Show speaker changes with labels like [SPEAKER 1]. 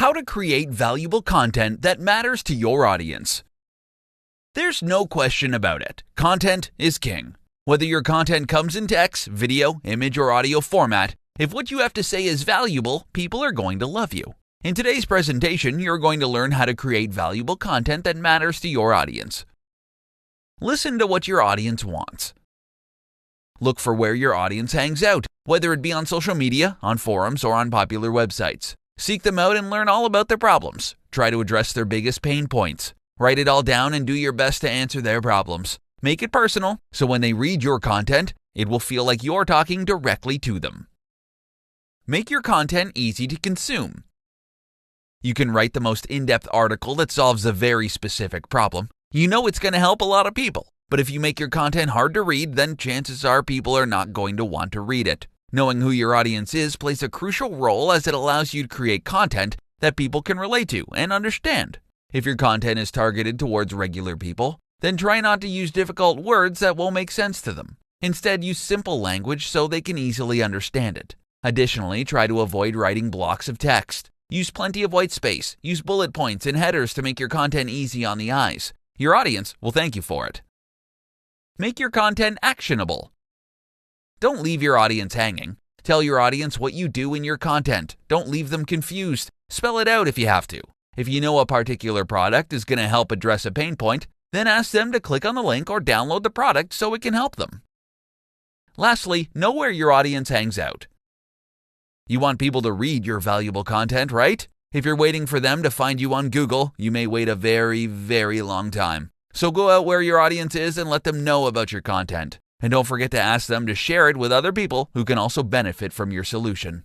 [SPEAKER 1] How to create valuable content that matters to your audience. There's no question about it. Content is king. Whether your content comes in text, video, image, or audio format, if what you have to say is valuable, people are going to love you. In today's presentation, you're going to learn how to create valuable content that matters to your audience. Listen to what your audience wants. Look for where your audience hangs out, whether it be on social media, on forums, or on popular websites. Seek them out and learn all about their problems. Try to address their biggest pain points. Write it all down and do your best to answer their problems. Make it personal, so when they read your content, it will feel like you're talking directly to them. Make your content easy to consume. You can write the most in-depth article that solves a very specific problem. You know it's going to help a lot of people. But if you make your content hard to read, then chances are people are not going to want to read it. Knowing who your audience is plays a crucial role as it allows you to create content that people can relate to and understand. If your content is targeted towards regular people, then try not to use difficult words that won't make sense to them. Instead, use simple language so they can easily understand it. Additionally, try to avoid writing blocks of text. Use plenty of white space. Use bullet points and headers to make your content easy on the eyes. Your audience will thank you for it. Make your content actionable. Don't leave your audience hanging. Tell your audience what you do in your content. Don't leave them confused. Spell it out if you have to. If you know a particular product is going to help address a pain point, then ask them to click on the link or download the product so it can help them. Lastly, know where your audience hangs out. You want people to read your valuable content, right? If you're waiting for them to find you on Google, you may wait a very, very long time. So go out where your audience is and let them know about your content. And don't forget to ask them to share it with other people who can also benefit from your solution.